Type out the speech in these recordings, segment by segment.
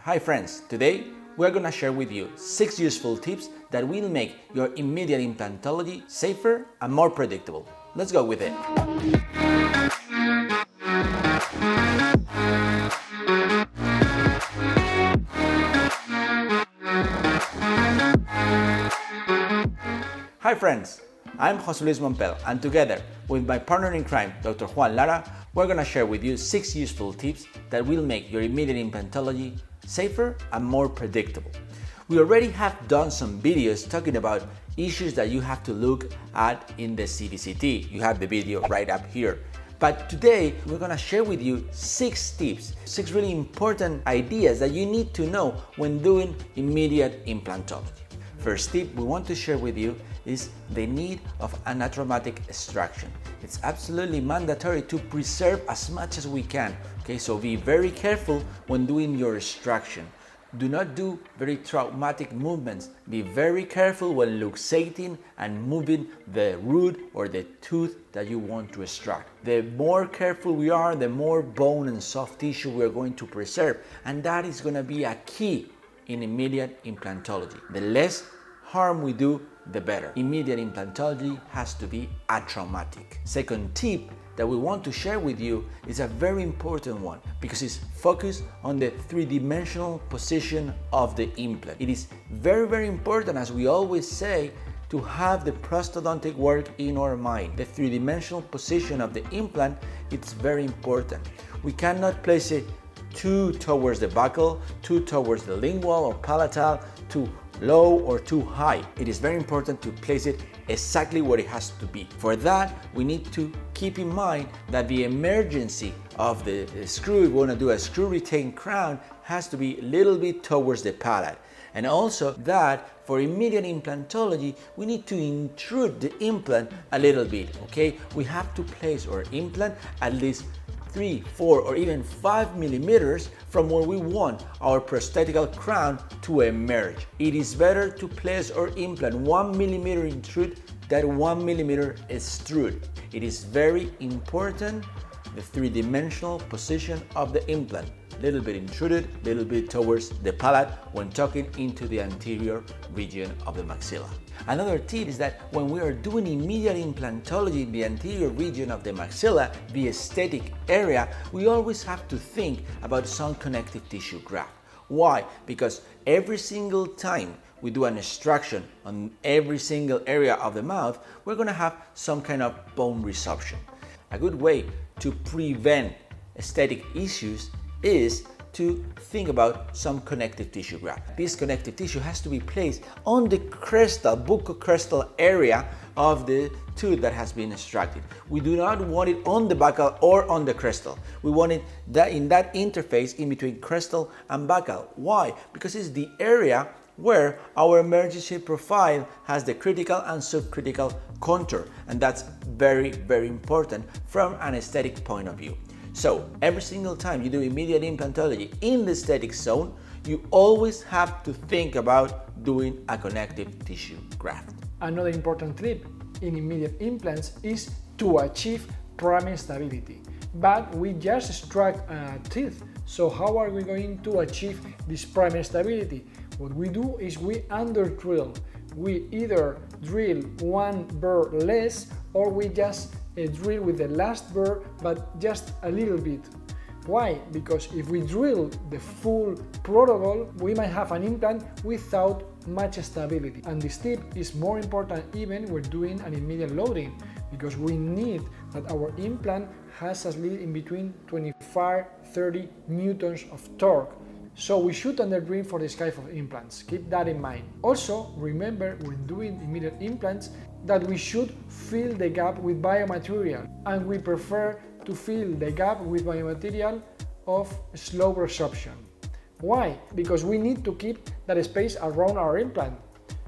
Hi friends, today we're gonna share with you 6 useful tips that will make your immediate implantology safer and more predictable. Let's go with it. Hi friends, I'm José Luis Mompel, and together with my partner in crime, Dr. Juan Lara, we're gonna share with you 6 useful tips that will make your immediate implantology safer and more predictable. We already have done some videos talking about issues that you have to look at in the CBCT. You have the video right up here. But today we're gonna share with you 6 tips, 6 really important ideas that you need to know when doing immediate implantology. First tip we want to share with you is the need of anatraumatic extraction. It's absolutely mandatory to preserve as much as we can. Okay, so be very careful when doing your extraction. Do not do very traumatic movements. Be very careful when luxating and moving the root or the tooth that you want to extract. The more careful we are, the more bone and soft tissue we are going to preserve, and that is going to be a key in immediate implantology. The less harm we do, the better. Immediate implantology has to be atraumatic. Second tip that we want to share with you is a very important one because it's focused on the three-dimensional position of the implant. It is very, very important, as we always say, to have the prosthodontic work in our mind. The three-dimensional position of the implant, it's very important. We cannot place it too towards the buccal, too towards the lingual or palatal, too low or too high. It is very important to place it exactly where it has to be. For that, we need to keep in mind that the emergency of the screw, if we want to do a screw retained crown, has to be a little bit towards the palate. And also that for immediate implantology, we need to intrude the implant a little bit, okay? We have to place our implant at least 3, 4, or even 5 millimeters from where we want our prosthetical crown to emerge. It is better to place our implant 1 millimeter intrude than 1 millimeter extrude. It is very important, the three-dimensional position of the implant. Little bit intruded, little bit towards the palate when talking into the anterior region of the maxilla. Another tip is that when we are doing immediate implantology in the anterior region of the maxilla, the aesthetic area, we always have to think about some connective tissue graft. Why? Because every single time we do an extraction on every single area of the mouth, we're going to have some kind of bone resorption. A good way to prevent aesthetic issues is to think about some connective tissue graft. This connective tissue has to be placed on the crestal, buccocrestal area of the tooth that has been extracted. We do not want it on the buccal or on the crestal. We want it in that interface in between crestal and buccal. Why? Because it's the area where our emergency profile has the critical and subcritical contour, and that's very, very important from an aesthetic point of view. So every single time you do immediate implantology in the aesthetic zone, you always have to think about doing a connective tissue graft. Another important tip in immediate implants is to achieve primary stability. But we just extract teeth, so how are we going to achieve this primary stability? What we do is we under drill. We either drill one burr less or we just drill with the last burr, but just a little bit. Why? Because if we drill the full protocol, we might have an implant without much stability. And this tip is more important even when doing an immediate loading, because we need that our implant has at least in between 25-30 newtons of torque. So we should underdrill for this type of implants. Keep that in mind. Also, remember when doing immediate implants that we should fill the gap with biomaterial, and we prefer to fill the gap with biomaterial of slow resorption. Why? Because we need to keep that space around our implant.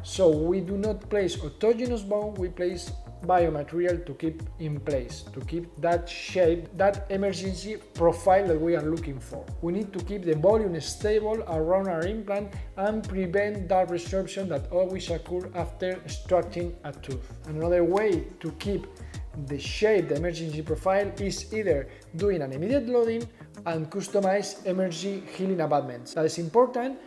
So we do not place autogenous bone, we place biomaterial to keep in place, to keep that shape, that emergency profile that we are looking for. We need to keep the volume stable around our implant and prevent that resorption that always occurs after extracting a tooth. Another way to keep the shape, the emergency profile is either doing an immediate loading and customized emergency healing abutments. That is important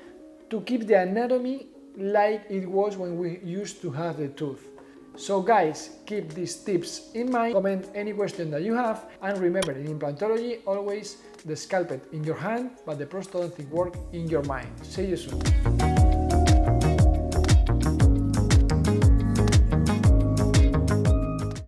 to keep the anatomy like it was when we used to have the tooth. So guys, keep these tips in mind, comment any question that you have, and remember, in implantology, always the scalpel in your hand, but the prosthodontic work in your mind. See you soon.